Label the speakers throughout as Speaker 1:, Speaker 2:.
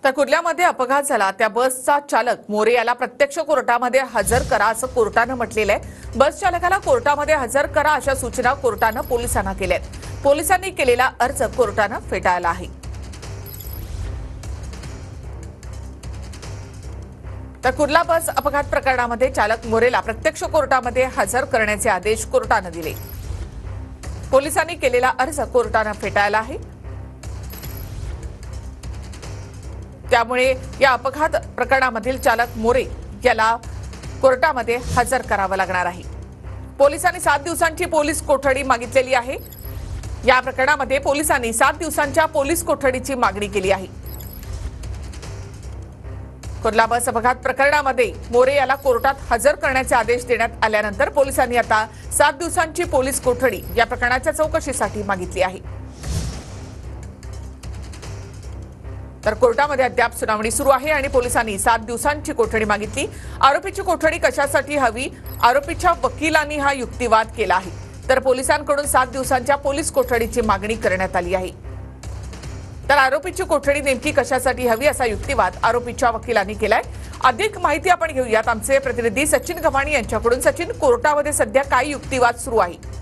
Speaker 1: तर कुर्ल्यामध्ये अपघात झाला त्या बसचा चालक मोरे याला प्रत्यक्ष कोर्टामध्ये हजर करा असं कोर्टानं म्हटलेलं आहे। बस चालकाला कोर्टामध्ये हजर करा अशा सूचना कोर्टानं पोलिसांना केल्यात। पोलिसांनी केलेला अर्ज कोर्टानं फेटाळला आहे। तर कुर्ला बस अपघात प्रकरणामध्ये चालक मोरेला प्रत्यक्ष कोर्टामध्ये हजर करण्याचे आदेश कोर्टानं दिले। पोलिसांनी केलेला अर्ज कोर्टानं फेटाळला आहे। त्यामुळे या अपघात प्रकरणामधील चालक मोरे याला कोर्टामध्ये हजर करावं लागणार आहे। पोलिसांनी 7 दिवसांची पोलीस कोठडी मागितलेली आहे। या प्रकरणामध्ये पोलिसांनी 7 दिवसांच्या पोलीस कोठडीची मागणी केली आहे। कुर्ला बस अपघात प्रकरणामध्ये मोरे याला कोर्टात हजर करण्याचे आदेश देण्यात आल्यानंतर पोलिसांनी आता 7 दिवसांची पोलीस कोठडी या प्रकरणाच्या चौकशीसाठी मागितली आहे। तर कोर्टामध्ये अद्याप सुनावणी सुरू आहे आणि पोलिसांनी 7 दिवसांची कोठडी मागितली। आरोपीची कोठडी कशासाठी हवी, आरोपीच्या वकिलांनी हा युक्तिवाद केला आहे। तर पोलिसांकडून 7 दिवसांच्या पोलीस कोठडीची मागणी करण्यात आली आहे। तर आरोपीची कोठडी नेमकी कशासाठी हवी असा युक्तिवाद आरोपीच्या वकिलांनी केलाय। अधिक माहिती आपण घेऊयात आमचे प्रतिनिधी सचिन गव्हाणी यांच्याकडून। सचिन, कोर्टामध्ये सध्या काय युक्तिवाद सुरू आहे?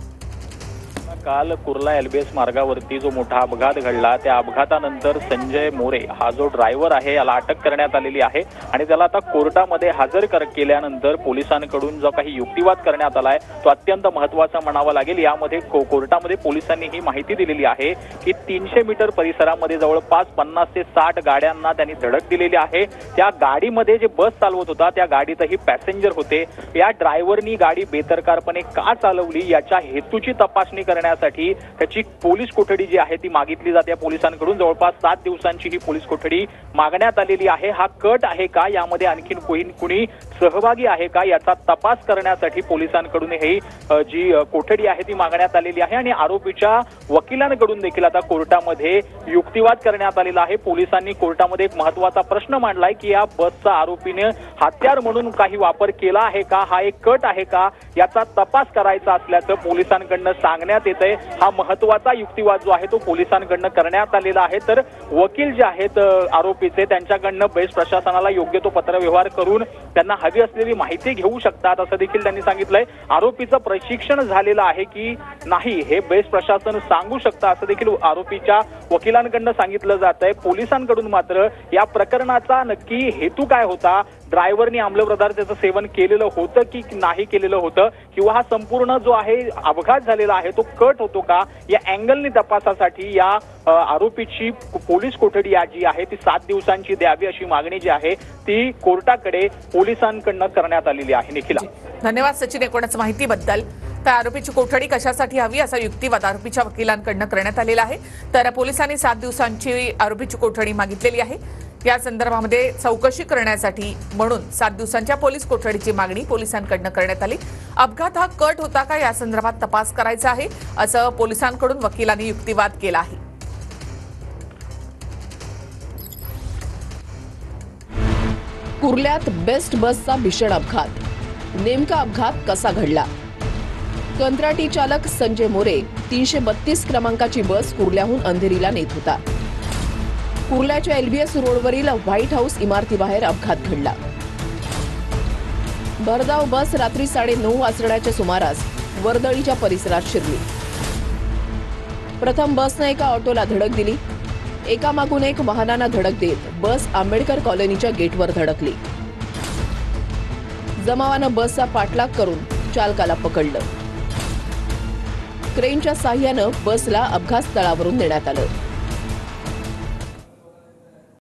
Speaker 2: काल कुर्ला एलबीएस मार्गावरती जो मोठा अपघात घडला त्या अपघातानंतर संजय मोरे हा जो ड्रायव्हर आहे याला अटक करण्यात आलेली आहे आणि त्याला आता कोर्टामध्ये हजर केल्यानंतर पोलिसांकडून जो काही युक्तिवाद करण्यात आलाय तो अत्यंत महत्त्वाचा म्हणावा लागेल। यामध्ये कोर्टामध्ये पोलिसांनी ही माहिती दिलेली आहे की 300 मीटर परिसरामध्ये जवळपास 50 ते 60 गाड्यांना त्यांनी धडक दिलेली आहे। त्या गाडीमध्ये जे बस चालवत होता त्या गाडीतही पॅसेंजर होते। या ड्रायव्हरनी गाडी बेदरकारपणे का चालवली याच्या हेतूची तपासणी करण्यासाठी त्याची पोलीस कोठडी जी आहे ती मागितली जाते। पोलिसांकडून जवळपास 7 दिवसांची ही पोलीस कोठडी मागण्यात आलेली आहे। हा कट आहे का, यामध्ये आणखीन कुणी सहभागी आहे का याचा तपास करण्यासाठी पोलिसांकडून ही जी कोठडी आहे ती मागण्यात आलेली आहे आणि आरोपीच्या वकिलांकडून देखील आता कोर्टामध्ये युक्तिवाद करण्यात आलेला आहे। पोलिसांनी कोर्टामध्ये एक महत्त्वाचा प्रश्न मांडलाय की या बसचा आरोपीने हत्यार म्हणून काही वापर केला आहे का, हा एक कट आहे का, याचा तपास करायचा असल्याचं पोलिसांकडून सांगण्यात येत आहे। हा महत्त्वाचा युक्तिवाद जो आहे तो पोलिसांकडून करण्यात आलेला आहे। तर वकील जे आहेत आरोपीचे त्यांच्याकडनं बेस्ट प्रशासनाला योग्य तो पत्रव्यवहार करून त्यांना हवी असलेली माहिती घेऊ शकतात असं देखील त्यांनी सांगितलंय। आरोपीचं प्रशिक्षण झालेलं आहे की नाही हे बेस्ट प्रशासन सांगू शकतं असं देखील आरोपीच्या वकिलांकडनं सांगितलं जात आहे। पोलिसांकडून मात्र या प्रकरणाचा नक्की हेतू काय होता, ड्रायव्हरनी अंमली पदार्थाचं सेवन केलेलं होतं की नाही केलेलं होतं, किंवा हा संपूर्ण जो आहे अपघात झालेला आहे तो कट होतो का, या अँगलनी तपासासाठी या आरोपीची पोलीस कोठडी जी आहे ती 7 दिवसांची द्यावी अशी मागणी जी आहे ती कोर्टाकडे पोलिसांकडनं करण्यात आलेली आहे। निखिला,
Speaker 1: धन्यवाद सचिन एकूणच माहितीबद्दल। तर आरोपीची कोठडी कशासाठी हवी असा युक्तिवाद आरोपीच्या वकिलांकडनं करण्यात आलेला आहे। तर पोलिसांनी 7 दिवसांची आरोपीची कोठडी मागितलेली आहे। या संदर्भामध्ये चौकशी करण्यासाठी म्हणून 7 दिवसांच्या पोलीस कोठडीची मागणी पोलिसांकडनं करण्यात आली। अपघात हा कट होता का या संदर्भात तपास करायचा आहे असं पोलिसांकडून वकिलांनी युक्तिवाद केला आहे।
Speaker 3: कुर्ल्यात बेस्ट बसचा भीषण अपघात, नेमका अपघात कसा घडला? कंत्राटी चालक संजय मोरे 332 क्रमांकाची बस कुर्ल्याहून अंधेरीला नेत होता। कुर्ल्याच्या एलबीएस रोडवरील व्हाईट हाऊस इमारतीबाहेर अपघात घडला। भरधाव बस रात्री 9:30 वाजण्याच्या सुमारास वर्दळीच्या परिसरात शिरली। प्रथम बसने एका ऑटोला धडक दिली। एकामागून एक वाहनांना धडक देत बस आंबेडकर कॉलनीच्या गेटवर धडकली। जमावानं बसचा पाठलाग करून चालकाला पकडलं। क्रेनच्या साह्यानं बसला अपघात स्थळावरून नेण्यात आलं।